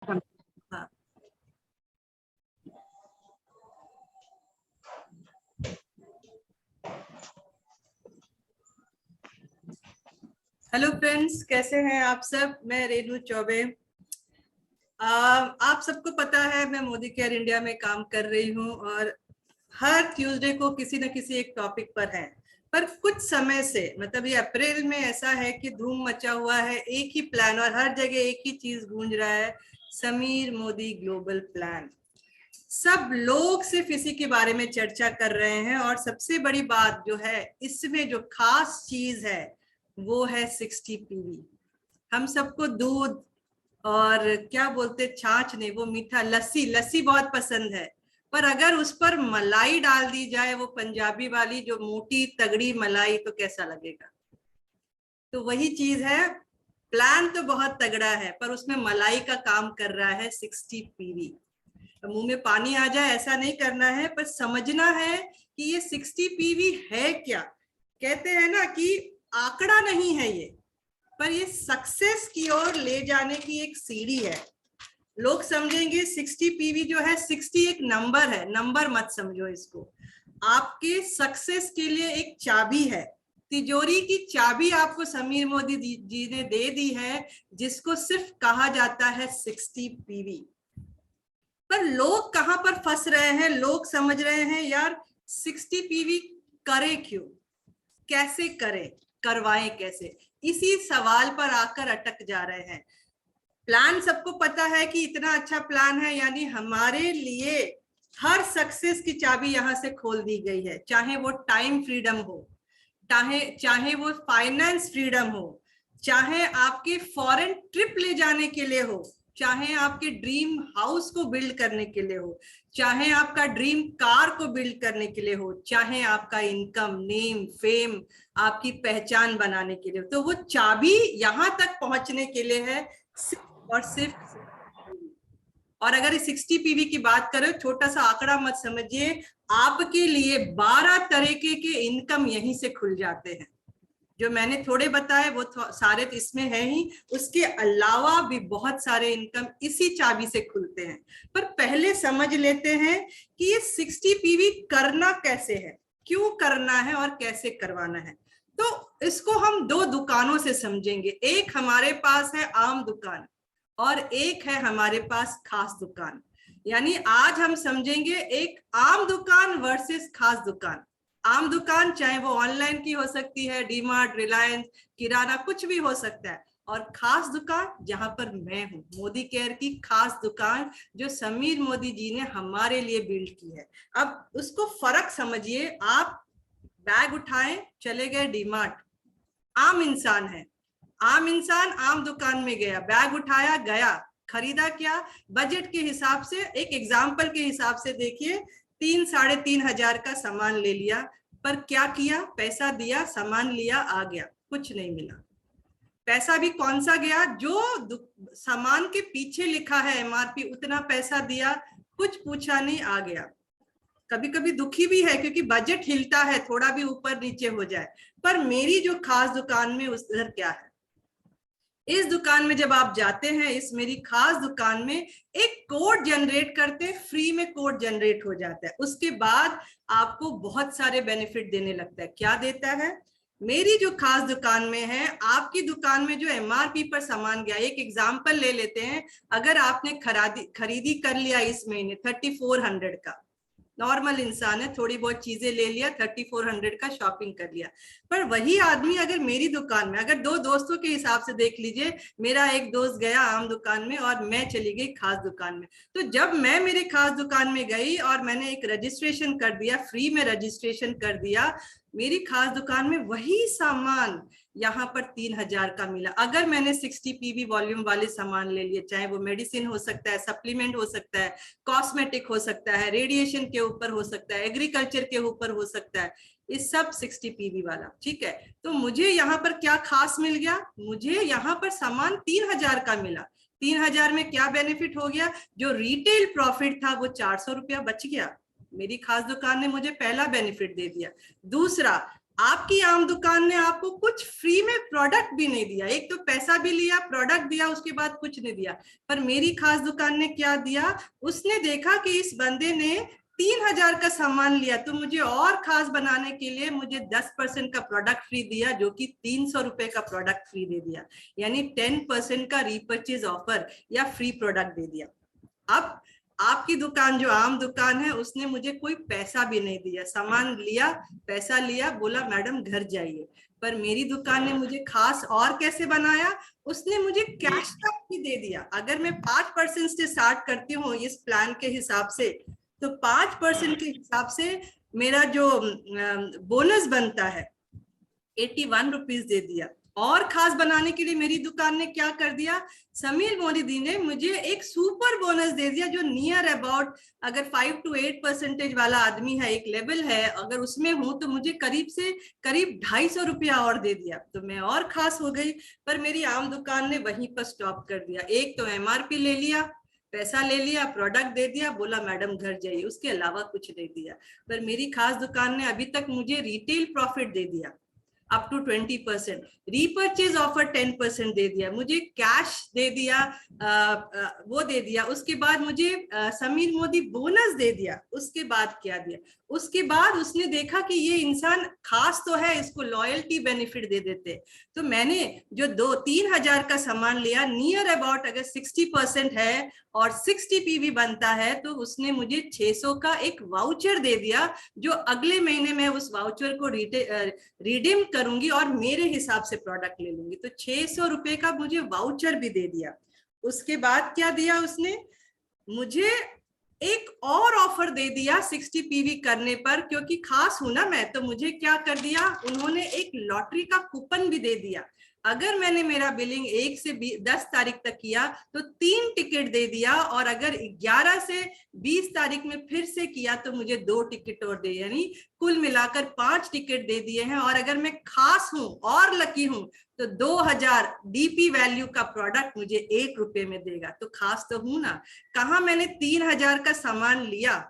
हाँ। Hello friends, कैसे हैं आप सब। मैं रेनू चौबे। आप सबको पता है मैं मोदी केयर इंडिया में काम कर रही हूँ और हर ट्यूसडे को किसी न किसी एक टॉपिक पर है। पर कुछ समय से मतलब ये अप्रैल में ऐसा है कि धूम मचा हुआ है, एक ही प्लान और हर जगह एक ही चीज गूंज रहा है, समीर मोदी ग्लोबल प्लान। सब लोग सिर्फ इसी के बारे में चर्चा कर रहे हैं और सबसे बड़ी बात जो है इसमें जो खास चीज है वो है 60 PV। हम सबको दूध और क्या बोलते छाछ नहीं, वो मीठा लस्सी लस्सी बहुत पसंद है। पर अगर उस पर मलाई डाल दी जाए, वो पंजाबी वाली जो मोटी तगड़ी मलाई, तो कैसा लगेगा। तो वही चीज है, प्लान तो बहुत तगड़ा है पर उसमें मलाई का काम कर रहा है 60 PV। मुंह में पानी आ जाए ऐसा नहीं करना है, पर समझना है कि ये 60 PV है क्या। कहते हैं ना कि आंकड़ा नहीं है ये, पर ये सक्सेस की ओर ले जाने की एक सीढ़ी है। लोग समझेंगे 60 PV जो है, 60 एक नंबर है, नंबर मत समझो इसको। आपके सक्सेस के लिए एक चाबी है, तिजोरी की चाबी आपको समीर मोदी जी ने दे दी है, जिसको सिर्फ कहा जाता है 60 PV। पर लोग कहां पर फंस रहे हैं, लोग समझ रहे हैं यार 60 PV करे क्यों, कैसे करें, करवाएं कैसे, इसी सवाल पर आकर अटक जा रहे हैं। प्लान सबको पता है कि इतना अच्छा प्लान है, यानी हमारे लिए हर सक्सेस की चाबी यहां से खोल दी गई है। चाहे वो टाइम फ्रीडम हो, चाहे वो फाइनेंस फ्रीडम हो, चाहे आपके फॉरेन ट्रिप ले जाने के लिए हो, चाहे आपके ड्रीम हाउस को बिल्ड करने के लिए हो, चाहे आपका ड्रीम कार को बिल्ड करने के लिए हो, चाहे आपका इनकम, नेम, फेम, आपकी पहचान बनाने के लिए हो, तो वो चाबी यहां तक पहुंचने के लिए है, सिर्फ और सिर्फ। और अगर इस 60 PV की बात करें, छोटा सा आंकड़ा मत समझिए, आपके लिए 12 तरीके के इनकम यहीं से खुल जाते हैं। जो मैंने थोड़े बताए वो सारे तो इसमें है ही, उसके अलावा भी बहुत सारे इनकम इसी चाबी से खुलते हैं। पर पहले समझ लेते हैं कि ये 60 PV करना कैसे है, क्यों करना है और कैसे करवाना है। तो इसको हम दो दुकानों से समझेंगे। एक हमारे पास है आम दुकान और एक है हमारे पास खास दुकान। यानी आज हम समझेंगे एक आम दुकान वर्सेस खास दुकान। आम दुकान चाहे वो ऑनलाइन की हो सकती है, डीमार्ट, रिलायंस, किराना, कुछ भी हो सकता है। और खास दुकान जहां पर मैं हूं, मोदी केयर की खास दुकान, जो समीर मोदी जी ने हमारे लिए बिल्ड की है। अब उसको फर्क समझिए। आप बैग उठाएं, चले गए डीमार्ट, आम इंसान है, आम इंसान आम दुकान में गया, बैग उठाया, गया, खरीदा क्या, बजट के हिसाब से, एक एग्जाम्पल के हिसाब से देखिए, 3-3.5 हजार का सामान ले लिया। पर क्या किया, पैसा दिया, सामान लिया, आ गया, कुछ नहीं मिला। पैसा भी कौन सा गया, जो सामान के पीछे लिखा है MRP, उतना पैसा दिया, कुछ पूछा नहीं, आ गया। कभी कभी दुखी भी है क्योंकि बजट हिलता है, थोड़ा भी ऊपर नीचे हो जाए। पर मेरी जो खास दुकान में उधर क्या है, इस दुकान में जब आप जाते हैं, इस मेरी खास दुकान में एक कोड जनरेट करते हैं, फ्री में कोड जनरेट हो जाता है। उसके बाद आपको बहुत सारे बेनिफिट देने लगता है। क्या देता है, मेरी जो खास दुकान में है, आपकी दुकान में जो MRP पर सामान गया, एक एग्जांपल ले लेते हैं। अगर आपने खरीदी कर लिया इस महीने 3400 का, नॉर्मल इंसान है, थोड़ी बहुत चीजें ले लिया, 3400 का शॉपिंग कर लिया। पर वही आदमी अगर मेरी दुकान में, अगर दो दोस्तों के हिसाब से देख लीजिए, मेरा एक दोस्त गया आम दुकान में और मैं चली गई खास दुकान में। तो जब मैं मेरे खास दुकान में गई और मैंने एक रजिस्ट्रेशन कर दिया, फ्री में रजिस्ट्रेशन कर दिया, मेरी खास दुकान में वही सामान यहाँ पर 3000 का मिला। अगर मैंने 60 PV वॉल्यूम वाले सामान ले लिए, चाहे वो मेडिसिन हो सकता है, सप्लीमेंट हो सकता है, कॉस्मेटिक हो सकता है, रेडिएशन के ऊपर हो सकता है, एग्रीकल्चर के ऊपर हो सकता है, इस सब 60 PV वाला, ठीक है। तो मुझे यहाँ पर क्या खास मिल गया, मुझे यहाँ पर सामान 3000 का मिला। 3000 में क्या बेनिफिट हो गया, जो रिटेल प्रॉफिट था वो 400 रुपया बच गया। मेरी खास दुकान ने मुझे पहला बेनिफिट दे दिया। दूसरा, आपकी आम दुकान ने आपको कुछ फ्री में प्रोडक्ट भी नहीं दिया, एक तो पैसा भी लिया, प्रोडक्ट दिया, उसके बाद कुछ नहीं दिया। पर मेरी खास दुकान ने क्या दिया, उसने देखा कि इस बंदे ने 3,000 का सामान लिया, तो मुझे और खास बनाने के लिए मुझे 10% का प्रोडक्ट फ्री दिया, जो कि 300 रुपए का प्रोडक्ट फ्री दे दिया, यानी 10% का रीपर्चेज ऑफर या फ्री प्रोडक्ट दे दिया। अब आपकी दुकान जो आम दुकान है, उसने मुझे कोई पैसा भी नहीं दिया, सामान लिया, पैसा लिया, बोला मैडम घर जाइए। पर मेरी दुकान ने मुझे खास और कैसे बनाया, उसने मुझे कैशबैक भी दे दिया। अगर मैं 5% से स्टार्ट करती हूँ इस प्लान के हिसाब से, तो 5% के हिसाब से मेरा जो बोनस बनता है 81 रुपीज दे दिया। और खास बनाने के लिए मेरी दुकान ने क्या कर दिया, समीर मोदी ने मुझे एक सुपर बोनस दे दिया, जो नियर अबाउट, अगर 5 to 8% वाला आदमी है, एक लेवल है, अगर उसमें हूं तो मुझे करीब से करीब 250 रुपया और दे दिया, तो मैं और खास हो गई। पर मेरी आम दुकान ने वहीं पर स्टॉप कर दिया। एक तो MRP ले लिया, पैसा ले लिया, प्रोडक्ट दे दिया, बोला मैडम घर जाइए, उसके अलावा कुछ नहीं दिया। पर मेरी खास दुकान ने अभी तक मुझे रिटेल प्रॉफिट दे दिया अप टू 20%, रीपर्चेज ऑफर 10% दे दिया, मुझे कैश दे दिया, वो दे दिया, उसके बाद मुझे समीर मोदी बोनस दे दिया। उसके बाद क्या दिया, उसके बाद उसने देखा कि ये इंसान खास तो है, इसको लॉयल्टी बेनिफिट दे देते। तो मैंने जो 2-3 हजार का सामान लिया, नियर अबाउट अगर 60% है और 60 PV बनता है, तो उसने मुझे 600 का एक वाउचर दे दिया, जो अगले महीने में उस वाउचर को रिडीम करूंगी और मेरे हिसाब से प्रोडक्ट ले लूंगी। तो 600 रुपए का मुझे वाउचर भी दे दिया। उसके बाद क्या दिया उसने मुझे, एक और ऑफर दे दिया 60 PV करने पर, क्योंकि खास हूं ना मैं, तो मुझे क्या कर दिया उन्होंने, एक लॉटरी का कूपन भी दे दिया। अगर मैंने मेरा बिलिंग 1 से 10 तारीख तक किया तो 3 टिकट दे दिया, और अगर 11 से 20 तारीख में फिर से किया तो मुझे 2 टिकट और दे, यानी कुल मिलाकर 5 टिकट दे दिए हैं। और अगर मैं खास हूं और लकी हूं तो 2000 DP वैल्यू का प्रोडक्ट मुझे 1 रुपए में देगा। तो खास तो हूं ना। कहा मैंने 3,000 का सामान लिया,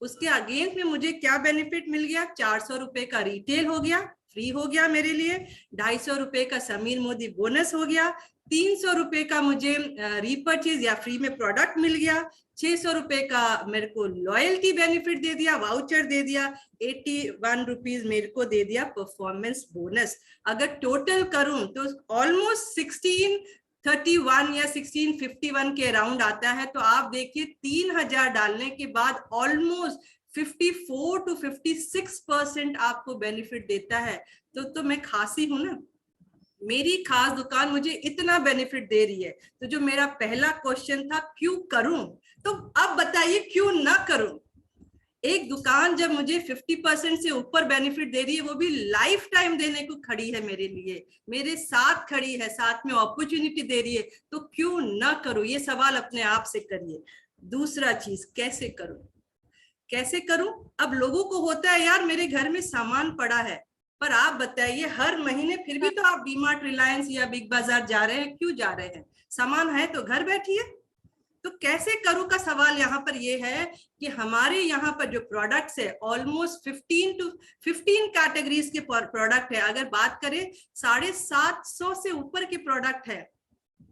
उसके अगेंस्ट में मुझे क्या बेनिफिट मिल गया, 400 रुपए का रिटेल हो गया, फ्री हो गया मेरे लिए, 250 रुपए का समीर मोदी बोनस हो गया, 300 रुपए का मुझे रीपर्चेज या फ्री में प्रोडक्ट मिल गया, 600 रुपए का मेरे को लॉयल्टी बेनिफिट दे दिया, वाउचर दे दिया, 81 रुपीज मेरे को दे दिया परफॉर्मेंस बोनस। अगर टोटल करूं तो ऑलमोस्ट 1631 या 1651 के अराउंड आता है। तो आप देखिए 3,000 डालने के बाद ऑलमोस्ट 54 to 56% आपको बेनिफिट देता है। तो मैं खासी हूं ना, मेरी खास दुकान मुझे इतना बेनिफिट दे रही है। तो जो मेरा पहला क्वेश्चन था क्यों करूं, तो अब बताइए क्यों ना करूं। एक दुकान जब मुझे 50% से ऊपर बेनिफिट दे रही है, वो भी लाइफ टाइम देने को खड़ी है मेरे लिए, मेरे साथ खड़ी है, साथ में अपॉर्चुनिटी दे रही है, तो क्यों ना करूं, ये सवाल अपने आप से करिए। दूसरा चीज, कैसे करूं, कैसे करूं। अब लोगों को होता है यार मेरे घर में सामान पड़ा है, पर आप बताइए हर महीने फिर भी तो आप डीमार्ट, रिलायंस या बिग बाजार जा रहे हैं, क्यों जा रहे हैं, सामान है तो घर बैठिए। तो कैसे करूं का सवाल यहाँ पर ये है कि हमारे यहाँ पर जो प्रोडक्ट्स है ऑलमोस्ट 15 कैटेगरीज के प्रोडक्ट है। अगर बात करें 750 से ऊपर के प्रोडक्ट है।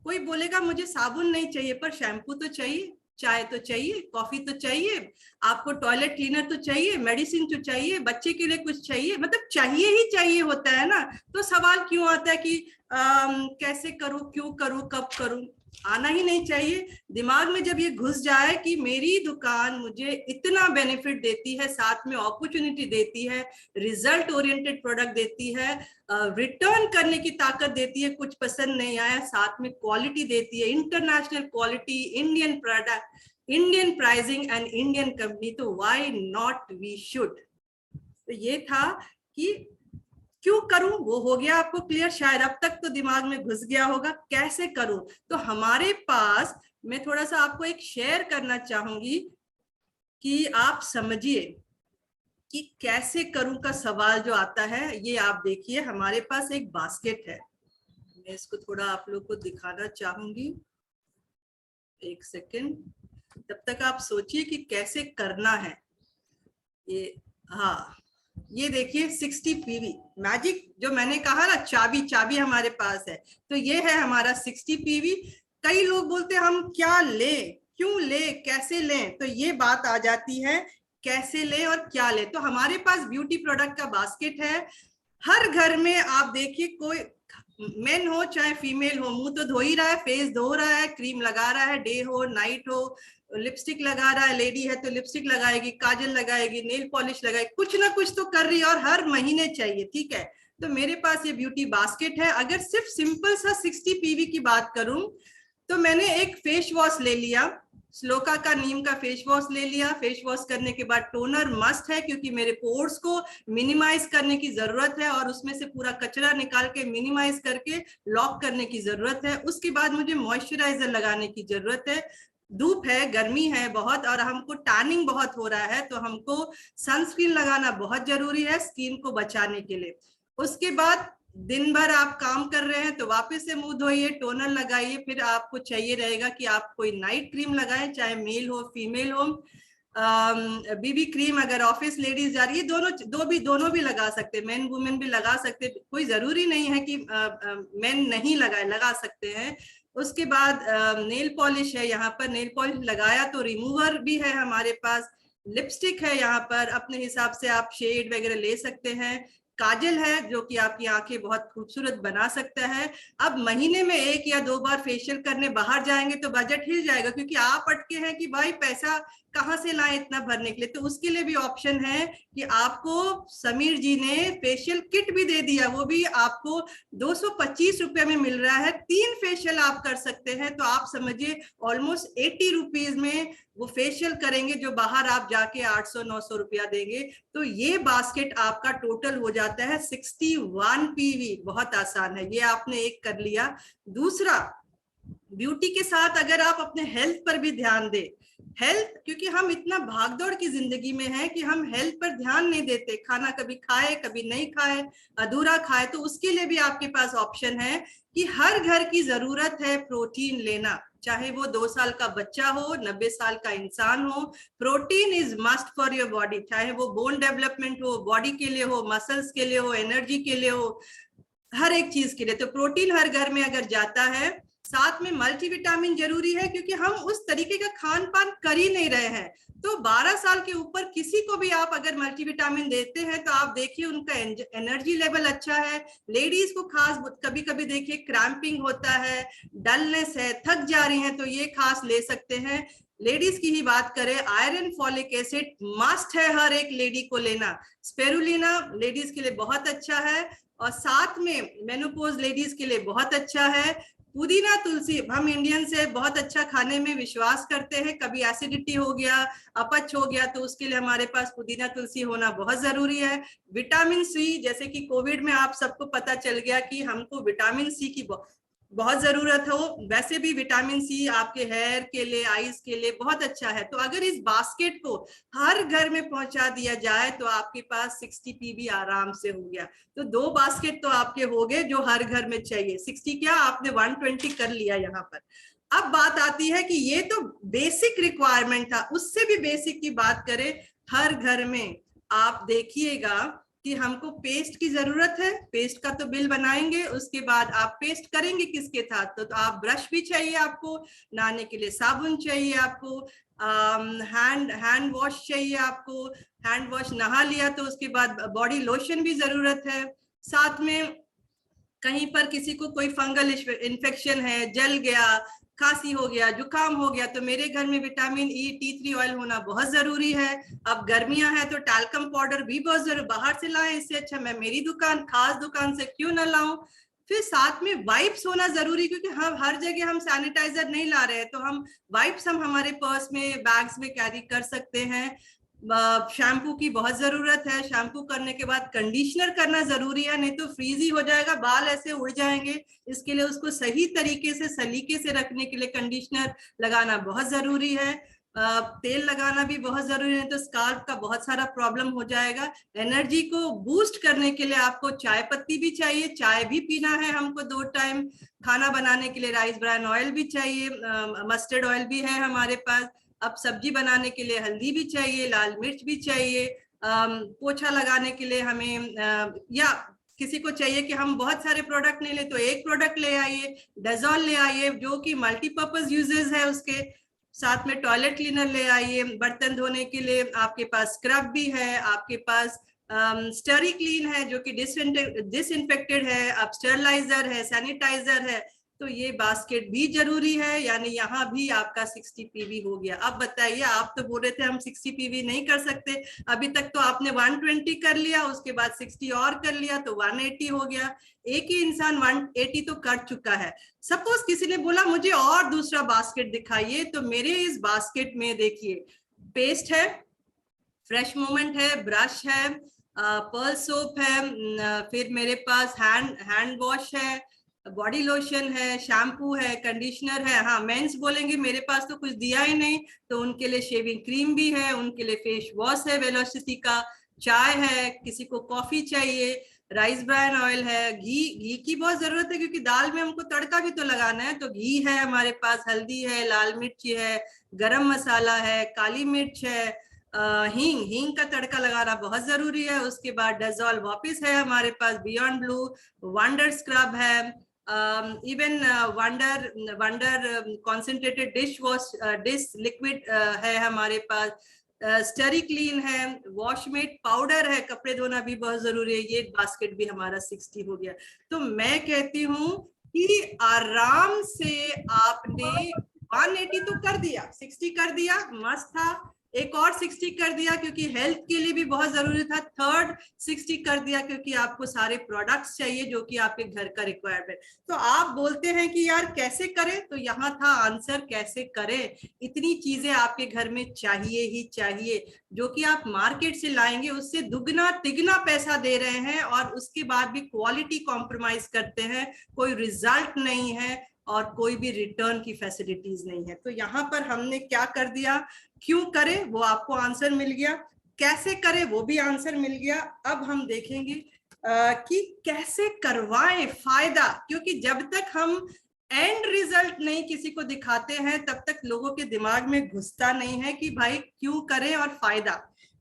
कोई बोलेगा मुझे साबुन नहीं चाहिए, पर शैम्पू तो चाहिए, चाय तो चाहिए, कॉफी तो चाहिए, आपको टॉयलेट क्लीनर तो चाहिए, मेडिसिन तो चाहिए, बच्चे के लिए कुछ चाहिए, मतलब चाहिए ही चाहिए होता है ना। तो सवाल क्यों आता है कि कैसे करूं, क्यों करूं, कब करूं, आना ही नहीं चाहिए। दिमाग में जब ये घुस जाए कि मेरी दुकान मुझे इतना बेनिफिट देती है, साथ में अपॉर्चुनिटी देती है, रिजल्ट ओरिएंटेड प्रोडक्ट देती है, रिटर्न करने की ताकत देती है, कुछ पसंद नहीं आया, साथ में क्वालिटी देती है, international quality, Indian product, Indian pricing and Indian company, तो व्हाई नॉट वी शुड। तो ये था कि क्यों करूं, वो हो गया आपको क्लियर, शायद अब तक तो दिमाग में घुस गया होगा। कैसे करूं, तो हमारे पास मैं थोड़ा सा आपको एक शेयर करना चाहूंगी कि आप समझिए कि कैसे करूं का सवाल जो आता है। ये आप देखिए हमारे पास एक बास्केट है, मैं इसको थोड़ा आप लोग को दिखाना चाहूंगी, एक सेकेंड, तब तक आप सोचिए कि कैसे करना है ये। हाँ, ये देखिए 60 पीवी मैजिक, जो मैंने कहा ना चाबी चाबी हमारे पास है, तो ये है हमारा 60 पीवी। कई लोग बोलते हैं हम क्या ले, क्यों ले, कैसे लें, तो ये बात आ जाती है कैसे ले और क्या ले। तो हमारे पास ब्यूटी प्रोडक्ट का बास्केट है। हर घर में आप देखिए, कोई मेन हो चाहे फीमेल हो, मुंह तो धो ही रहा है, फेस धो रहा है, क्रीम लगा रहा है, डे हो नाइट हो, लिपस्टिक लगा रहा है, लेडी है तो लिपस्टिक लगाएगी, काजल लगाएगी, नेल पॉलिश लगाएगी, कुछ ना कुछ तो कर रही है और हर महीने चाहिए, ठीक है। तो मेरे पास ये ब्यूटी बास्केट है। अगर सिर्फ सिंपल सा 60 पीवी की बात करूं, तो मैंने एक फेस वॉश ले लिया, स्लोका का नीम का फेस वॉश ले लिया। फेस वॉश करने के बाद टोनर मस्ट है, क्योंकि मेरे पोर्स को मिनिमाइज करने की जरूरत है और उसमें से पूरा कचरा निकाल के मिनिमाइज करके लॉक करने की जरूरत है। उसके बाद मुझे मॉइस्चराइजर लगाने की जरूरत है। धूप है, गर्मी है बहुत, और हमको टैनिंग बहुत हो रहा है, तो हमको सनस्क्रीन लगाना बहुत जरूरी है स्किन को बचाने के लिए। उसके बाद दिन भर आप काम कर रहे हैं तो वापस से मुंह धोइए, टोनर लगाइए, फिर आपको चाहिए रहेगा कि आप कोई नाइट क्रीम लगाएं, चाहे मेल हो फीमेल हो। बीबी क्रीम अगर ऑफिस लेडीज जा रही है, दोनों भी लगा सकते, मेन वुमेन भी लगा सकते, कोई जरूरी नहीं है कि मेन नहीं लगाए, लगा सकते हैं। उसके बाद नेल पॉलिश है, यहाँ पर नेल पॉलिश लगाया तो रिमूवर भी है हमारे पास। लिपस्टिक है, यहाँ पर अपने हिसाब से आप शेड वगैरह ले सकते हैं। काजल है जो कि आपकी आंखें बहुत खूबसूरत बना सकता है। अब महीने में 1 या 2 बार फेशियल करने बाहर जाएंगे तो बजट हिल जाएगा, क्योंकि आप अटके हैं कि भाई पैसा कहाँ से लाएं इतना भरने के लिए। तो उसके लिए भी ऑप्शन है कि आपको समीर जी ने फेशियल किट भी दे दिया, वो भी आपको 225 रुपए में मिल रहा है। 3 फेशियल आप कर सकते हैं, तो आप समझिए ऑलमोस्ट 80 रुपीज में वो फेशियल करेंगे, जो बाहर आप जाके 800-900 रुपया देंगे। तो ये बास्केट आपका टोटल हो जाता है 61 पीवी। बहुत आसान है, ये आपने एक कर लिया। दूसरा, ब्यूटी के साथ अगर आप अपने हेल्थ पर भी ध्यान दें, हेल्थ, क्योंकि हम इतना भागदौड़ की जिंदगी में है कि हम हेल्थ पर ध्यान नहीं देते, खाना कभी खाए कभी नहीं खाए, अधूरा खाए, तो उसके लिए भी आपके पास ऑप्शन है कि हर घर की जरूरत है प्रोटीन लेना, चाहे वो 2 साल का बच्चा हो, 90 साल का इंसान हो। Protein is must for your body, चाहे वो बोन डेवलपमेंट हो, बॉडी के लिए हो, मसल्स के लिए हो, एनर्जी के लिए हो, हर एक चीज के लिए। तो प्रोटीन हर घर में अगर जाता है, साथ में मल्टीविटामिन जरूरी है, क्योंकि हम उस तरीके का खान पान कर ही नहीं रहे हैं। तो 12 साल के ऊपर किसी को भी आप अगर मल्टीविटामिन देते हैं तो आप देखिए उनका एनर्जी लेवल अच्छा है। लेडीज को खास कभी कभी देखिए क्रैम्पिंग होता है, डलनेस है, थक जा रही हैं, तो ये खास ले सकते हैं। लेडीज की ही बात करें, आयरन फॉलिक एसिड मस्ट है हर एक लेडी को लेना। स्पेरुलिना लेडीज के लिए बहुत अच्छा है, और साथ में मेनोपॉज लेडीज के लिए बहुत अच्छा है। पुदीना तुलसी, हम इंडियन से बहुत अच्छा खाने में विश्वास करते हैं, कभी एसिडिटी हो गया, अपच हो गया, तो उसके लिए हमारे पास पुदीना तुलसी होना बहुत जरूरी है। विटामिन सी, जैसे कि कोविड में आप सबको पता चल गया कि हमको विटामिन सी की बहुत जरूरत हो, वैसे भी विटामिन सी आपके हेयर के लिए, आईज के लिए बहुत अच्छा है। तो अगर इस बास्केट को हर घर में पहुंचा दिया जाए तो आपके पास 60 पीवी आराम से हो गया। तो 2 बास्केट तो आपके हो गए जो हर घर में चाहिए। 60 क्या, आपने 120 कर लिया यहाँ पर। अब बात आती है कि ये तो बेसिक रिक्वायरमेंट था, उससे भी बेसिक की बात करें, हर घर में आप देखिएगा कि हमको पेस्ट की जरूरत है। पेस्ट का तो बिल बनाएंगे, उसके बाद आप पेस्ट करेंगे किसके साथ, तो आप ब्रश भी चाहिए, आपको नहाने के लिए साबुन चाहिए, आपको हैंड वॉश चाहिए, आपको हैंड वॉश नहा लिया तो उसके बाद बॉडी लोशन भी जरूरत है। साथ में कहीं पर किसी को कोई फंगल इन्फेक्शन है, जल गया, खांसी हो गया, जुकाम हो गया, तो मेरे घर में विटामिन ई टी3 ऑयल होना बहुत जरूरी है। अब गर्मियां हैं तो टैल्कम पाउडर भी बहुत जरूरी, बाहर से लाएं, इससे अच्छा मैं मेरी दुकान, खास दुकान से क्यों ना लाऊं। फिर साथ में वाइप्स होना जरूरी, क्योंकि हम हर जगह हम सैनिटाइजर नहीं ला रहे हैं, तो हम वाइप्स हम हमारे पर्स में, बैग्स में कैरी कर सकते हैं। शैम्पू की बहुत जरूरत है, शैम्पू करने के बाद कंडीशनर करना जरूरी है, नहीं तो फ्रीजी हो जाएगा, बाल ऐसे उड़ जाएंगे। इसके लिए उसको सही तरीके से, सलीके से रखने के लिए कंडीशनर लगाना बहुत जरूरी है। तेल लगाना भी बहुत जरूरी है, तो स्काल्प का बहुत सारा प्रॉब्लम हो जाएगा। एनर्जी को बूस्ट करने के लिए आपको चाय पत्ती भी चाहिए, चाय भी पीना है हमको 2 टाइम। खाना बनाने के लिए राइस ब्रान ऑयल भी चाहिए, मस्टर्ड ऑयल भी है हमारे पास। अब सब्जी बनाने के लिए हल्दी भी चाहिए, लाल मिर्च भी चाहिए, पोछा लगाने के लिए हमें या किसी को चाहिए कि हम बहुत सारे प्रोडक्ट नहीं ले तो एक प्रोडक्ट ले आइए, डेजॉल ले आइए जो कि मल्टीपर्पज यूजेस है उसके, साथ में टॉयलेट क्लीनर ले आइए, बर्तन धोने के लिए आपके पास स्क्रब भी है, आपके पास स्टरी क्लीन है जो कि डिसइंफेक्टेड है, अब स्टरलाइजर है, सैनिटाइजर है, तो ये बास्केट भी जरूरी है। यानी यहाँ भी आपका 60 पीवी हो गया। अब बताइए, आप तो बोल रहे थे हम 60 पीवी नहीं कर सकते, अभी तक तो आपने 120 कर लिया, उसके बाद 60 और कर लिया तो 180 हो गया। एक ही इंसान 180 तो कर चुका है। सपोज किसी ने बोला मुझे और दूसरा बास्केट दिखाइए, तो मेरे इस बास्केट में देखिए पेस्ट है, फ्रेश मोमेंट है, ब्रश है, पर्ल सोप है, फिर मेरे पास हैंड वॉश है, बॉडी लोशन है, शैम्पू है, कंडीशनर है। हाँ, मेंस बोलेंगे मेरे पास तो कुछ दिया ही नहीं, तो उनके लिए शेविंग क्रीम भी है, उनके लिए फेस वॉश है वेलोसिटी का, चाय है, किसी को कॉफी चाहिए, राइस ब्रान ऑयल है, घी की बहुत जरूरत है क्योंकि दाल में हमको तड़का भी तो लगाना है, तो घी है हमारे पास, हल्दी है, लाल मिर्ची है, गरम मसाला है, काली मिर्च है, हींग का तड़का लगाना बहुत जरूरी है। उसके बाद डेजॉल वापिस है हमारे पास, बियॉन्ड ब्लू, वंडर स्क्रब है, even wonder concentrated dish liquid है हमारे पास, स्टरी क्लीन है, वॉशमेट पाउडर है, कपड़े धोना भी बहुत जरूरी है। ये बास्केट भी हमारा 60 हो गया। तो मैं कहती हूँ कि आराम से आपने 180 तो कर दिया, 60 कर दिया, मस्त था, एक और 60 कर दिया क्योंकि हेल्थ के लिए भी बहुत जरूरी था, थर्ड 60 कर दिया क्योंकि आपको सारे प्रोडक्ट्स चाहिए जो कि आपके घर का रिक्वायरमेंट। तो आप बोलते हैं कि यार कैसे करें, तो यहाँ था आंसर, कैसे करें। इतनी चीजें आपके घर में चाहिए ही चाहिए, जो कि आप मार्केट से लाएंगे उससे दुगना तिगना पैसा दे रहे हैं और उसके बाद भी क्वालिटी कॉम्प्रोमाइज करते हैं, कोई रिजल्ट नहीं है और कोई भी रिटर्न की फैसिलिटीज नहीं है। तो यहाँ पर हमने क्या कर दिया, क्यों करें वो आपको आंसर मिल गया, कैसे करें वो भी आंसर मिल गया। अब हम देखेंगे कि कैसे करवाएं फायदा, क्योंकि जब तक हम एंड रिजल्ट नहीं किसी को दिखाते हैं तब तक लोगों के दिमाग में घुसता नहीं है कि भाई क्यों करें और फायदा।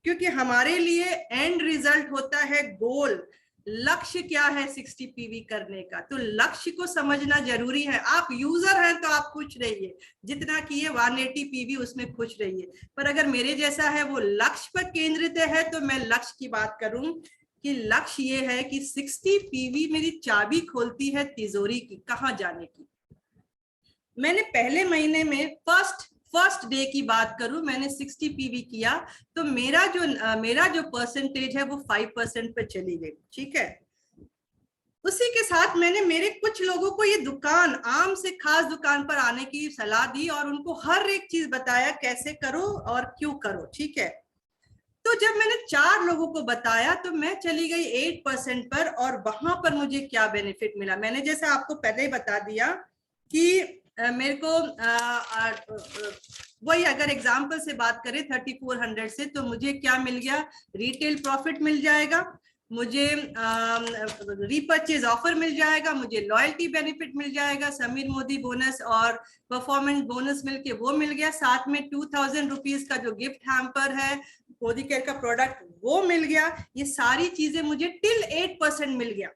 क्योंकि हमारे लिए एंड रिजल्ट होता है गोल, लक्ष्य क्या है 60 पीवी करने का, तो लक्ष्य को समझना जरूरी है। आप यूजर हैं तो आप खुश रहिए, जितना किए 180 पीवी उसमें खुश रहिए, पर अगर मेरे जैसा है वो लक्ष्य पर केंद्रित है तो मैं लक्ष्य की बात करूं कि लक्ष्य ये है कि 60 पीवी मेरी चाबी खोलती है तिजोरी की, कहां जाने की। मैंने पहले महीने में फर्स्ट डे की बात करूं, मैंने 60 पीवी किया तो मेरा जो परसेंटेज है वो 5% पे चली गई, ठीक है। उसी के साथ मैंने मेरे कुछ लोगों को ये दुकान, आम से खास दुकान पर आने की सलाह दी और उनको हर एक चीज बताया कैसे करो और क्यों करो, ठीक है। तो जब मैंने 4 लोगों को बताया तो मैं चली गई 8% पर, और वहां पर मुझे क्या बेनिफिट मिला, मैंने जैसा आपको पहले ही बता दिया कि मेरे को वही अगर एग्जाम्पल से बात करें 3400 से, तो मुझे क्या मिल गया, रिटेल प्रॉफिट मिल जाएगा, मुझे रीपर्चेज ऑफर मिल जाएगा, मुझे लॉयल्टी बेनिफिट मिल जाएगा, समीर मोदी बोनस और परफॉर्मेंस बोनस मिलके वो मिल गया, साथ में 2000 रुपीज का जो गिफ्ट हैम्पर है मोदी केयर का प्रोडक्ट वो मिल गया। ये सारी चीजें मुझे टिल 8% मिल गया।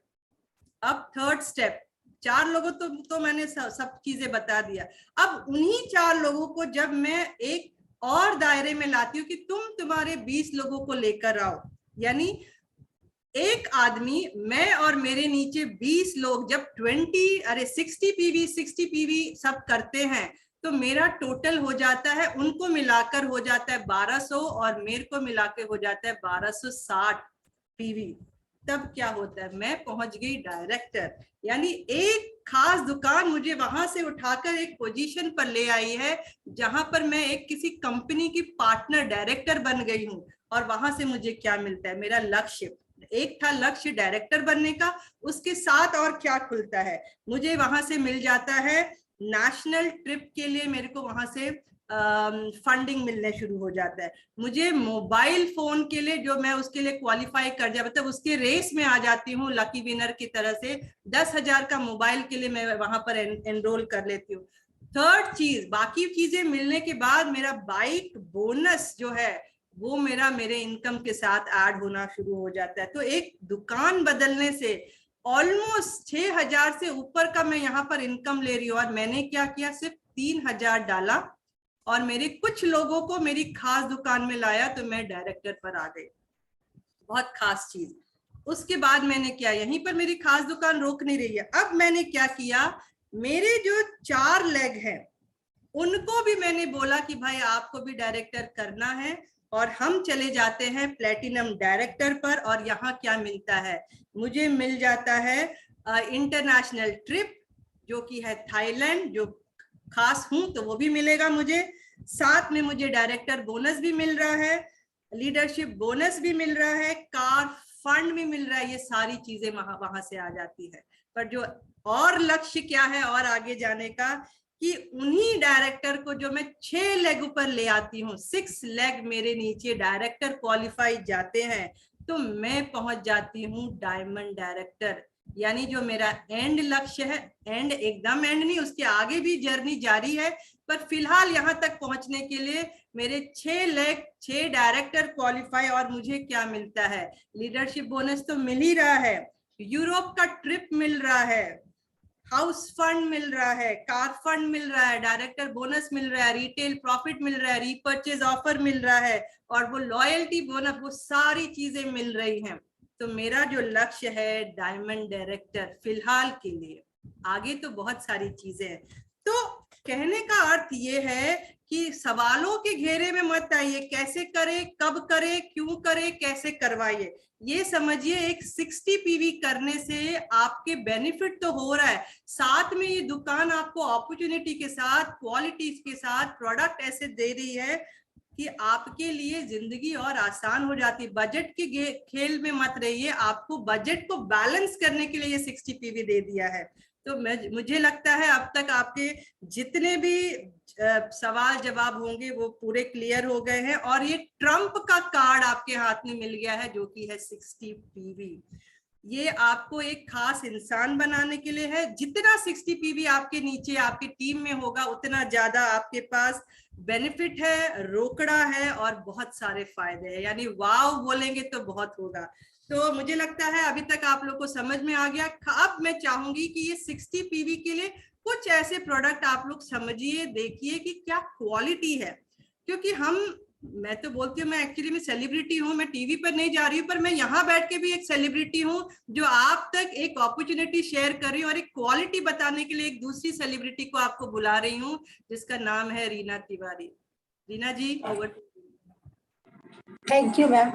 अब थर्ड स्टेप, 4 लोगों तो मैंने सब चीजें बता दिया। अब उन्हीं 4 लोगों को जब मैं एक और दायरे में लाती हूँ कि तुम्हारे 20 लोगों को लेकर आओ, यानी एक आदमी, मैं और मेरे नीचे 20 लोग जब 60 पीवी सब करते हैं तो मेरा टोटल हो जाता है, उनको मिलाकर हो जाता है 1200 और मेरे को मिलाकर हो जाता है 1260 पीवी। तब क्या होता है, मैं पहुंच गई डायरेक्टर, यानी एक खास दुकान मुझे वहां से उठाकर एक पोजीशन पर ले आई है जहां पर मैं एक किसी कंपनी की पार्टनर डायरेक्टर बन गई हूं। और वहां से मुझे क्या मिलता है, मेरा लक्ष्य, एक था लक्ष्य डायरेक्टर बनने का, उसके साथ और क्या खुलता है, मुझे वहां से मिल जाता है नेशनल ट्रिप के लिए, मेरे को वहां से फंडिंग मिलने शुरू हो जाता है, मुझे मोबाइल फोन के लिए जो मैं उसके लिए क्वालिफाई कर जाए, मतलब उसके रेस में आ जाती हूँ लकी विनर की तरह से, 10,000 का मोबाइल के लिए मैं वहां पर एनरोल कर लेती हूँ। थर्ड चीज, बाकी चीजें मिलने के बाद मेरा बाइक बोनस जो है वो मेरे इनकम के साथ ऐड होना शुरू हो जाता है। तो एक दुकान बदलने से ऑलमोस्ट 6,000 से ऊपर का मैं यहाँ पर इनकम ले रही हूँ। और मैंने क्या किया, सिर्फ 3,000 डाला और मेरे कुछ लोगों को मेरी खास दुकान में लाया, तो मैं डायरेक्टर पर आ गई। बहुत खास चीज। उसके बाद मैंने क्या, यहीं पर मेरी खास दुकान रोक नहीं रही है। अब मैंने क्या किया, मेरे जो 4 लेग हैं उनको भी मैंने बोला कि भाई आपको भी डायरेक्टर करना है, और हम चले जाते हैं प्लेटिनम डायरेक्टर पर। और यहाँ क्या मिलता है, मुझे मिल जाता है इंटरनेशनल ट्रिप, जो कि है थाईलैंड, जो खास हूं तो वो भी मिलेगा मुझे। साथ में मुझे डायरेक्टर बोनस भी मिल रहा है, लीडरशिप बोनस भी मिल रहा है, कार फंड भी मिल रहा है। ये सारी चीजें वहां से आ जाती है। पर जो और लक्ष्य क्या है और आगे जाने का, कि उन्हीं डायरेक्टर को जो मैं 6 लेग ऊपर ले आती हूँ, 6 लेग मेरे नीचे डायरेक्टर क्वालिफाई जाते हैं, तो मैं पहुंच जाती हूँ डायमंड डायरेक्टर। यानी जो मेरा एंड लक्ष्य है, एंड एकदम एंड नहीं, उसके आगे भी जर्नी जारी है, पर फिलहाल यहाँ तक पहुंचने के लिए मेरे 6 लेग 6 डायरेक्टर क्वालिफाई। और मुझे क्या मिलता है, लीडरशिप बोनस तो मिल ही रहा है, यूरोप का ट्रिप मिल रहा है, हाउस फंड मिल रहा है, कार फंड मिल रहा है, डायरेक्टर बोनस मिल रहा है, रिटेल प्रॉफिट मिल रहा है, रीपर्चेज ऑफर मिल रहा है, और वो लॉयल्टी बोनस, वो सारी चीजें मिल रही हैं। तो मेरा जो लक्ष्य है डायमंड डायरेक्टर फिलहाल के लिए, आगे तो बहुत सारी चीजें हैं। तो कहने का अर्थ ये है कि सवालों के घेरे में मत आइए, कैसे करे, कब करे, क्यों करे, कैसे करवाइए। ये समझिए एक 60 पीवी करने से आपके बेनिफिट तो हो रहा है, साथ में ये दुकान आपको अपॉर्चुनिटी के साथ, क्वालिटी के साथ प्रोडक्ट ऐसे दे रही है कि आपके लिए जिंदगी और आसान हो जाती है। बजट के खेल में मत रहिए, आपको बजट को बैलेंस करने के लिए ये 60 पीवी दे दिया है। तो मुझे लगता है अब तक आपके जितने भी सवाल जवाब होंगे वो पूरे क्लियर हो गए हैं, और ये ट्रम्प का कार्ड आपके हाथ में मिल गया है, जो कि है 60 पीवी। ये आपको एक खास इंसान बनाने के लिए है। जितना 60 पीवी आपके नीचे आपकी टीम में होगा, उतना ज्यादा आपके पास बेनिफिट है, रोकड़ा है, और बहुत सारे फायदे हैं। यानी वाव बोलेंगे तो बहुत होगा। तो मुझे लगता है अभी तक आप लोग को समझ में आ गया। अब मैं चाहूंगी कि ये 60 पीवी के लिए कुछ ऐसे प्रोडक्ट आप लोग समझिए, देखिए कि क्या क्वालिटी है। क्योंकि मैं तो बोलती हूँ, मैं एक्चुअली में सेलिब्रिटी हूँ, मैं टीवी पर नहीं जा रही हूँ, पर मैं यहाँ बैठ के भी एक सेलिब्रिटी हूँ, जो आप तक एक अपॉर्चुनिटी शेयर कर रही हूँ, और एक क्वालिटी बताने के लिए एक दूसरी सेलिब्रिटी को आपको बुला रही हूँ, जिसका नाम है Reena Tiwari. Reena ji, over to you. Thank you ma'am.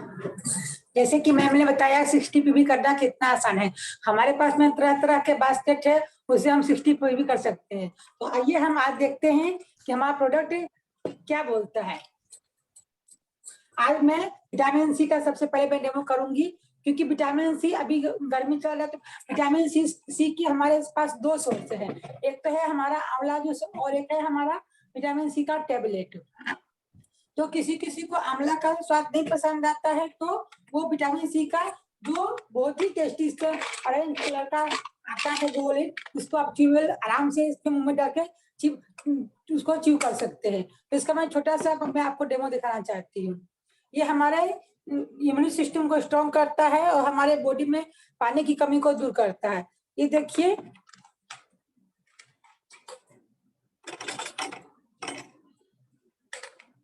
जैसे कि मैम ने बताया 60 पीवी करना कितना आसान है। हमारे पास में तरह तरह के बास्केट है, उसे हम 60 पीवी कर सकते हैं। तो आइए हम आज देखते हैं कि हमारा प्रोडक्ट क्या बोलता है। आज मैं विटामिन सी का सबसे पहले मैं डेमो करूंगी, क्योंकि विटामिन सी अभी गर्मी चल रहा है, तो विटामिन सी की हमारे पास 2 सोर्स है। एक तो है हमारा आंवला जूस, और एक है हमारा विटामिन सी का टेबलेट। तो किसी किसी को आंवला का स्वाद नहीं पसंद आता है, तो वो विटामिन सी का जो बहुत ही टेस्टी ऑरेंज कलर का आता है गोली, उसको आप च्यूबल आराम से इसके मुंह में डाल के उसको च्यू कर सकते हैं। तो इसका मैं छोटा सा मैं आपको डेमो दिखाना चाहती हूँ। ये हमारे इम्यून सिस्टम को स्ट्रॉन्ग करता है और हमारे बॉडी में पानी की कमी को दूर करता है। ये देखिए,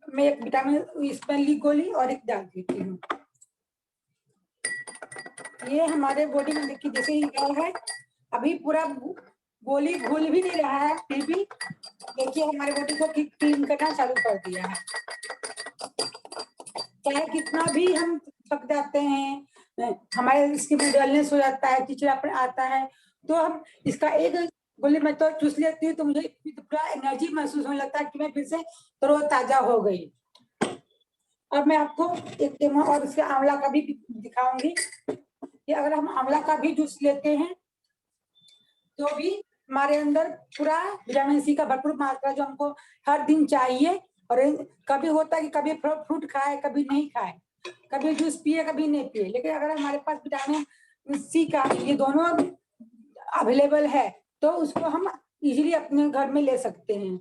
मैं एक विटामिन इसमें ली गोली और एक डाल देती हूँ। ये हमारे बॉडी में देखिए जैसे ही गया है, अभी पूरा गोली घुल भी नहीं रहा है, फिर भी देखिए हमारे बॉडी को क्लीन करना चालू कर दिया है। चाहे कितना भी हम थक जाते हैं, हमारे स्किन में डलनेस हो जाता है, चिड़चिड़ापन आता है, तो हम इसका एक गोली मैं तो चूस लेती हूँ, तो मुझे पूरा एनर्जी महसूस होने लगता है कि मैं फिर से तरोताजा हो गई। अब मैं आपको एक डेमो और उसके आंवला का भी दिखाऊंगी कि अगर हम आंवला का भी जूस लेते हैं तो भी हमारे अंदर पूरा विटामिन सी का भरपूर मात्रा जो हमको हर दिन चाहिए। और कभी होता है कि कभी फ्रूट खाए, कभी नहीं खाए, कभी जूस पिए, कभी नहीं पिए, लेकिन अगर हमारे पास विटामिन सी का ये दोनों अवेलेबल है, तो उसको हम इजीली अपने घर में ले सकते हैं।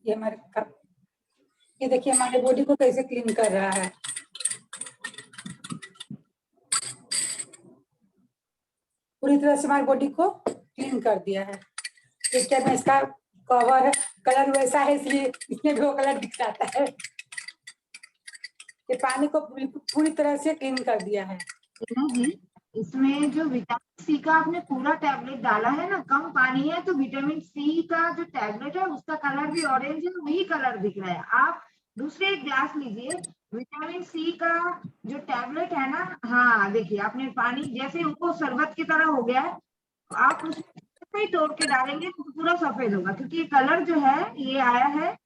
ये हमारे कप, ये देखिए हमारे बॉडी को कैसे क्लीन कर रहा है। पूरी तरह से हमारी बॉडी को क्लीन कर दिया है। देखिए मैं इसका कवर है, कलर वैसा है इसलिए इसमें भी वो कलर दिख जाता है। ये पानी को पूरी तरह से क्लीन कर दिया है। जी, इसमें जो विटामिन सी का आपने पूरा टैबलेट डाला है ना, कम पानी है तो विटामिन सी का जो टैबलेट है उसका कलर भी ऑरेंज है, वही कलर दिख रहा है। आप दूसरे एक ग्लास लीजिए, विटामिन सी का जो टैबलेट है ना, हाँ देखिए आपने पानी जैसे उनको शरबत की तरह हो गया है, आप उसको ही तोड़ के डालेंगे तो पूरा सफेद होगा, क्योंकि ये कलर जो है ये आया है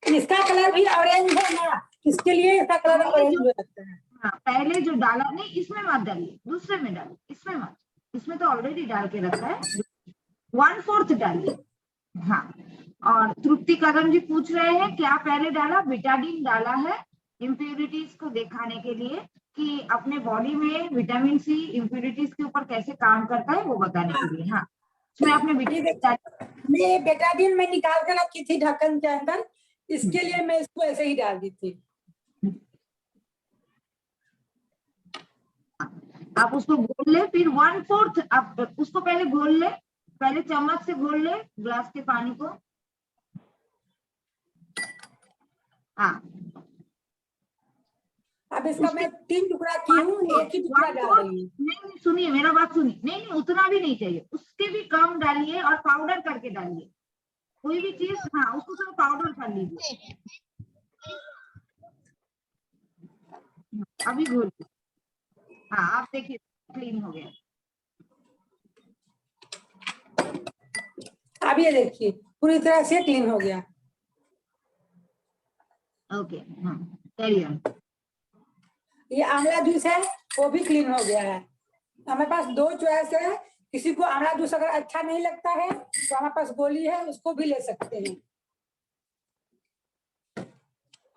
इसका कलर भी ऑरेंज है ना, इसके लिए इसका कलर ऑरेंज हो जाता है। हाँ, पहले जो डाला नहीं इसमें मत डालिए, दूसरे में डालिए, इसमें मत, इसमें तो ऑलरेडी डाल के रखा है, 1/4 डालिए। हाँ, और तृप्ति कदम जी पूछ रहे हैं क्या पहले डाला? बिटाडीन डाला है इम्प्योरिटीज को दिखाने के लिए कि अपने बॉडी में विटामिन सी इम्प्योरिटीज के ऊपर कैसे काम करता है वो बताने के लिए। हाँ, इसमें आपने मैं बेटाडीन में निकाल कर रखी थी ढक्कन के अंदर, इसके लिए मैं इसको ऐसे ही डाल दी थी। आप उसको घोल ले, फिर 1/4 आप उसको पहले घोल ले, पहले चम्मच से घोल ले ग्लास के पानी को। हाँ, अब इसका मैं 3 टुकड़ा की हूँ, एक ही टुकड़ा डाल रही हूँ। नहीं सुनिए, मेरा बात सुनिए, नहीं उतना भी नहीं चाहिए, उसके भी कम डालिए और पाउडर करके डालिए कोई भी चीज। हाँ, उसको थोड़ा पाउडर कर लीजिए। अभी घोल, हाँ आप देखिए क्लीन हो गया। अब ये देखिए पूरी तरह से क्लीन हो गया। ओके, हाँ कैरी ऑन। ये आंवला जूस है वो भी क्लीन हो गया है। हमारे पास 2 चॉइस है, किसी को आंवला जूस अगर अच्छा नहीं लगता है तो हमारे पास गोली है, उसको भी ले सकते हैं।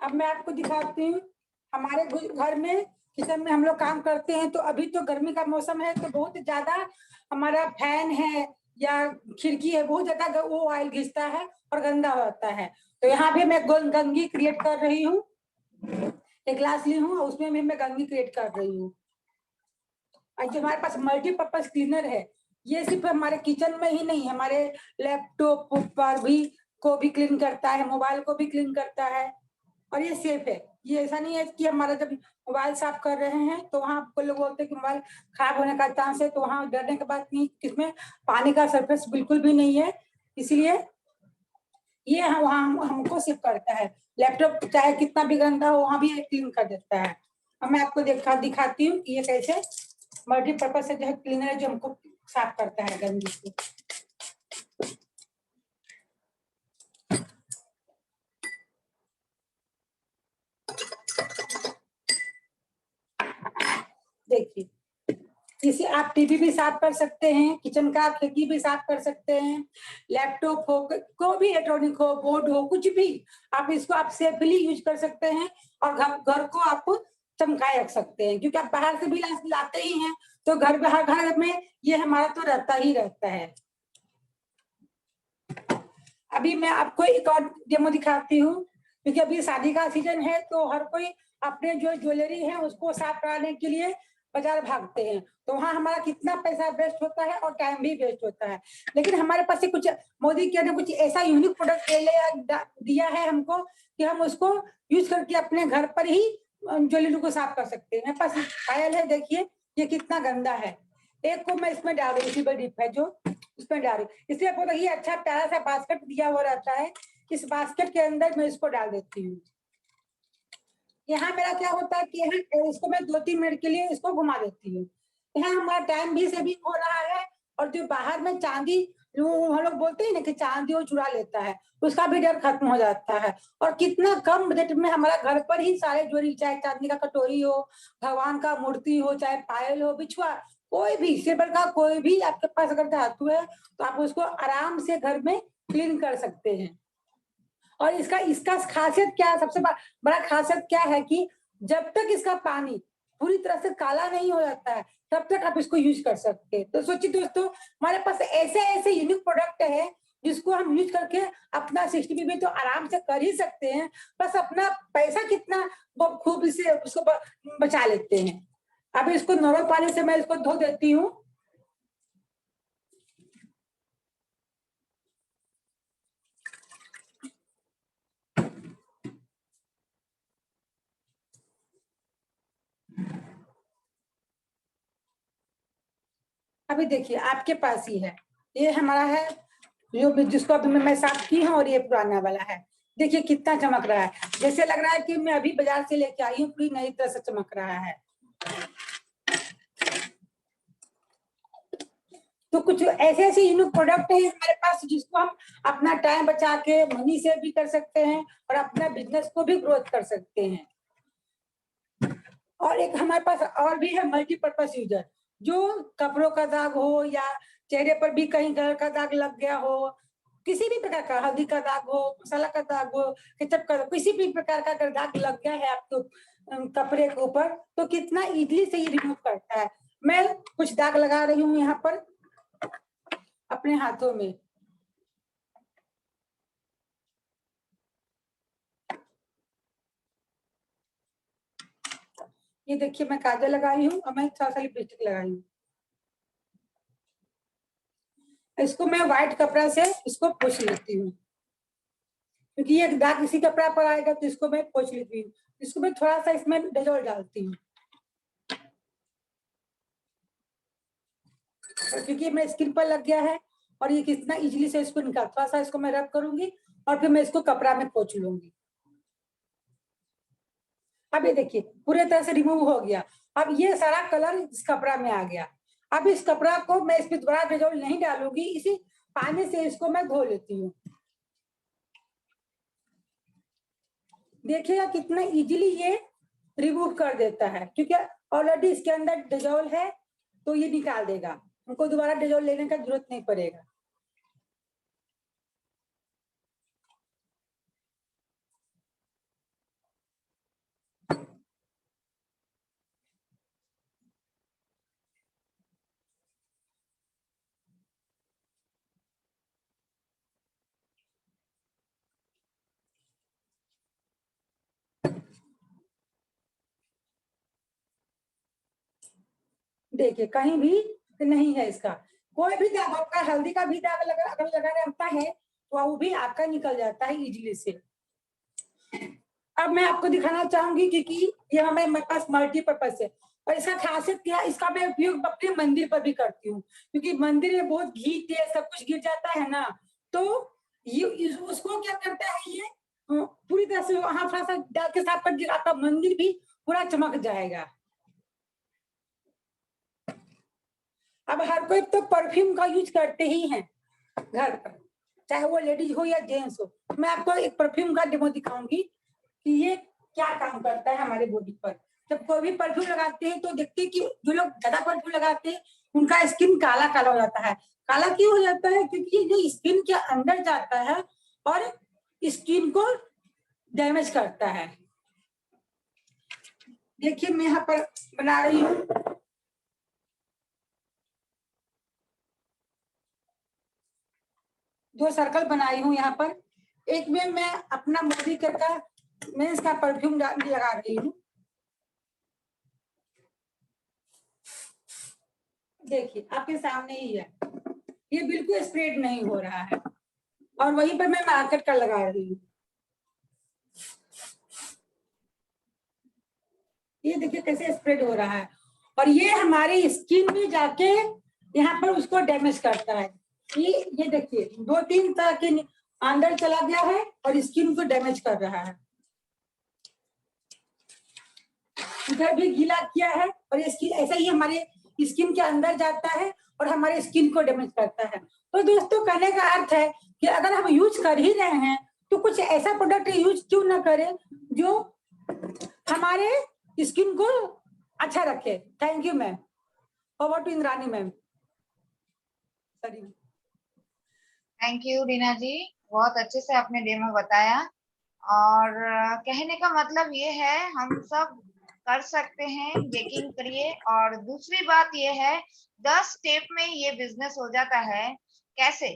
अब मैं आपको दिखाती हूँ, हमारे घर में किचन में हम लोग काम करते हैं, तो अभी तो गर्मी का मौसम है तो बहुत ज्यादा हमारा फैन है या खिड़की है, बहुत ज्यादा वो ऑयल घिसता है और गंदा होता है। तो यहाँ भी मैं गंदगी क्रिएट कर रही हूँ, एक ग्लास ली हूँ, उसमें भी मैं गंदगी क्रिएट कर रही हूँ। और जो हमारे पास मल्टीपर्पज क्लीनर है, ये सिर्फ हमारे किचन में ही नहीं, हमारे लैपटॉप पर भी को भी क्लीन करता है, मोबाइल को भी क्लीन करता है, और ये सेफ है। ये ऐसा नहीं है कि हमारा जब मोबाइल साफ कर रहे हैं तो वहाँ आपको लोग बोलते हैं कि मोबाइल खराब होने का चांस है, तो वहाँ डरने की बात नहीं, इसमें पानी का सरफेस बिल्कुल भी नहीं है, इसलिए ये वहाँ हमको सेव करता है। लैपटॉप चाहे कितना भी गंदा हो वहाँ भी ये क्लीन कर देता है। अब मैं आपको दिखाती हूँ कि ये कैसे मल्टीपर्पज से जो है क्लीनर है, जो हमको साफ करता है गंदगी को। देखिए, इसे आप टीवी भी साफ कर सकते हैं, किचन का खिड़की भी साफ कर सकते हैं, लैपटॉप हो, कोई भी इलेक्ट्रॉनिक हो, बोर्ड हो, कुछ भी आप इसको आप सेफली यूज कर सकते हैं और घर को आप चमकाए रख सकते हैं, क्योंकि आप बाहर से भी लाते ही हैं तो घर में ये हमारा तो रहता ही रहता है। अभी मैं आपको एक और डेमो दिखाती हूँ, क्योंकि अभी शादी का सीजन है तो हर कोई अपने जो ज्वेलरी है उसको साफ कराने के लिए बाजार भागते हैं, तो वहाँ हमारा कितना पैसा वेस्ट होता है और टाइम भी वेस्ट होता है। लेकिन हमारे पास कुछ मोदी जी ने कुछ ऐसा यूनिक प्रोडक्ट दिया है हमको कि हम उसको यूज करके अपने घर पर ही ज्वेलरी को साफ कर सकते हैं। मेरे पास पायल है, देखिए ये कितना गंदा है, एक को मैं इसमें डाल रही हूँ, इसी पर डिप है जो उसमें डाल रही हूँ, इसलिए बहुत ही अच्छा प्यारा सा बास्केट दिया हुआ रहता है, इस बास्केट के अंदर मैं इसको डाल देती हूँ। यहाँ मेरा क्या होता है कि यहाँ इसको मैं 2-3 मिनट के लिए इसको घुमा देती हूँ, यहाँ हमारा टाइम भी सेविंग हो रहा है, और जो बाहर में चांदी हम लोग बोलते हैं ना कि चांदी वो चुरा लेता है, उसका भी डर खत्म हो जाता है। और कितना कम बजट में हमारा घर पर ही सारे ज्वेलरी, चाहे चांदी का कटोरी हो, भगवान का मूर्ति हो, चाहे पायल हो, बिछुआ, कोई भी सिल्वर का कोई भी आपके पास अगर धातु है तो आप उसको आराम से घर में क्लीन कर सकते हैं। और इसका खासियत क्या, सबसे बड़ा खासियत क्या है कि जब तक इसका पानी पूरी तरह से काला नहीं हो जाता है तब तक आप इसको यूज कर सकते हैं। तो सोचिए दोस्तों, हमारे पास ऐसे यूनिक प्रोडक्ट है जिसको हम यूज करके अपना 60 तो आराम से कर ही सकते हैं, बस अपना पैसा कितना वो खूब से उसको बचा लेते हैं। अब इसको नॉर्मल पानी से मैं इसको धो देती हूँ। अभी देखिए आपके पास ही है, ये हमारा है जो जिसको अभी मैं साफ की हूँ, और ये पुराना वाला है। देखिए कितना चमक रहा है, जैसे लग रहा है कि मैं अभी बाजार से लेके आई हूँ, पूरी नई तरह से चमक रहा है। तो कुछ ऐसे ऐसे यूनिक प्रोडक्ट है हमारे पास जिसको हम अपना टाइम बचा के मनी सेव भी कर सकते हैं और अपना बिजनेस को भी ग्रोथ कर सकते हैं। और एक हमारे पास और भी है मल्टीपर्पज यूजर, जो कपड़ों का दाग हो या चेहरे पर भी कहीं कलर का दाग लग गया हो, किसी भी प्रकार का, हल्दी का दाग हो, मसाला का दाग हो, केचप का, किसी भी प्रकार का अगर दाग लग गया है आपको कपड़े के ऊपर, तो कितना इजीली से ये रिमूव करता है। मैं कुछ दाग लगा रही हूँ यहाँ पर अपने हाथों में। ये देखिए मैं काजल लगाई हूँ और मैं थोड़ा सा लिपस्टिक लगाई हूँ। इसको मैं व्हाइट कपड़ा से इसको पोंछ लेती हूँ, क्योंकि ये दाग इसी कपड़ा पर आएगा, तो इसको मैं पोंछ लेती हूँ। इसको मैं थोड़ा सा इसमें डेटॉल डालती हूँ, क्योंकि मेरे स्किन पर लग गया है और ये कितना इजीली से इसको निकाल, थोड़ा सा इसको मैं रब करूंगी और फिर मैं इसको कपड़ा में पोंछ लूंगी। अब ये देखिए पूरे तरह से रिमूव हो गया। अब ये सारा कलर इस कपड़ा में आ गया। अब इस कपड़ा को मैं इस पे दोबारा डेटॉल नहीं डालूंगी, इसी पानी से इसको मैं धो लेती हूँ। देखिएगा कितना इजीली ये रिमूव कर देता है, क्योंकि ऑलरेडी इसके अंदर डेटॉल है, तो ये निकाल देगा, हमको दोबारा डेटॉल लेने का जरूरत नहीं पड़ेगा। देखिए कहीं भी नहीं है इसका कोई भी दाग, आपका हल्दी का भी दाग अगर लगा रहता है तो वो भी आपका निकल जाता है इजीली से। अब मैं आपको दिखाना चाहूंगी, क्योंकि ये हमारे पास मल्टीपर्पज है और इसका खासियत क्या है, इसका मैं उपयोग अपने मंदिर पर भी करती हूँ, क्योंकि मंदिर में बहुत घी तेल सब कुछ गिर जाता है ना, तो ये उसको क्या करता है, ये पूरी तरह से वहां थोड़ा सा डाल के साफ कर दिया, आपका मंदिर भी पूरा चमक जाएगा। अब हर कोई तो परफ्यूम का यूज करते ही हैं घर पर, चाहे वो लेडीज हो या जेंट्स हो। मैं आपको एक परफ्यूम का डेमो दिखाऊंगी कि ये क्या काम करता है हमारे बॉडी पर। जब कोई भी परफ्यूम लगाते हैं तो देखते हैं कि जो लोग ज्यादा परफ्यूम लगाते हैं उनका स्किन काला काला हो जाता है। काला क्यों हो जाता है? क्योंकि ये जो स्किन के अंदर जाता है और स्किन को डैमेज करता है। देखिए मैं यहाँ पर बना रही हूँ, दो सर्कल बनाई हूँ यहाँ पर। एक में मैं अपना मोदी का मैं इसका परफ्यूम लगा रही हूँ। देखिए आपके सामने ही है, ये बिल्कुल स्प्रेड नहीं हो रहा है, और वहीं पर मैं मार्केट का लगा रही हूँ। ये देखिए कैसे स्प्रेड हो रहा है, और ये हमारी स्किन में जाके यहाँ पर उसको डैमेज करता है। ये देखिए 2-3 तरह के अंदर चला गया है और स्किन को डैमेज कर रहा है। इधर भी गीला किया है और ये ऐसा ही हमारे स्किन के अंदर जाता है और हमारे स्किन को डैमेज करता है। तो दोस्तों कहने का अर्थ है कि अगर हम यूज कर ही रहे हैं तो कुछ ऐसा प्रोडक्ट यूज क्यों ना करें जो हमारे स्किन को अच्छा रखे। Thank you ma'am. Over to Indrani ma'am. Sorry. Thank you Reena ji, बहुत अच्छे से आपने डेमो बताया। और कहने का मतलब ये है हम सब कर सकते हैं, यकीन करिए। और दूसरी बात ये है 10 स्टेप में ये बिजनेस हो जाता है। कैसे?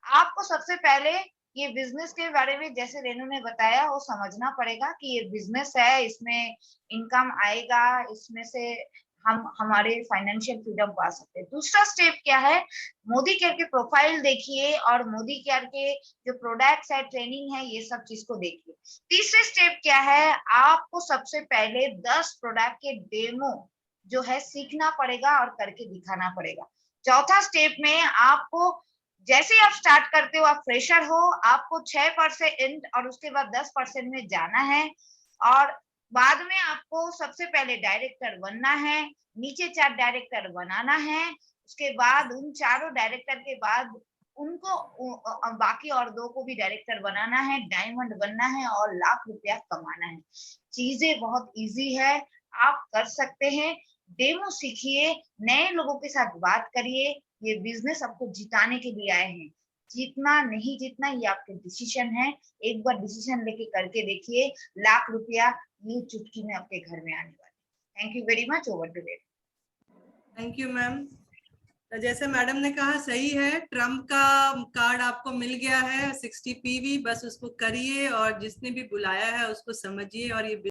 आपको सबसे पहले ये बिजनेस के बारे में, जैसे रेनू ने बताया, वो समझना पड़ेगा कि ये बिजनेस है, इसमें इनकम आएगा, इसमें से हम हमारे फाइनेंशियल फ्रीडम पा सकते हैं। दूसरा स्टेप क्या है, मोदी केयर के प्रोफाइल देखिए और मोदी केयर के जो प्रोडक्ट्स है, ट्रेनिंग है, ये सब चीज को देखिए। तीसरे स्टेप क्या है, आपको सबसे पहले 10 प्रोडक्ट के डेमो जो है सीखना पड़ेगा और करके दिखाना पड़ेगा। चौथा स्टेप में आपको, जैसे आप स्टार्ट करते हो, आप फ्रेशर हो, आपको 6% और उसके बाद 10% में जाना है, और बाद में आपको सबसे पहले डायरेक्टर बनना है, नीचे 4 डायरेक्टर बनाना है, उसके बाद उन चारों डायरेक्टर के बाद उनको बाकी और 2 को भी डायरेक्टर बनाना है, डायमंड बनना है और लाख रुपया कमाना है। चीजें बहुत इजी है, आप कर सकते हैं। डेमो सीखिए, नए लोगों के साथ बात करिए। ये बिजनेस आपको जिताने के लिए आए हैं, जीतना नहीं जीतना ये आपके डिसीजन है। एक बार डिसीजन लेके करके देखिए, लाख रुपया ये चुटकी में आपके घर में आने वाले। Thank you very much. Over to Renu. Thank you ma'am. तो जैसे मैडम ने कहा सही है, ट्रम्प का कार्ड आपको मिल गया है 60 PV, बस उसको करिए और जिसने भी बुलाया है उसको समझिए और ये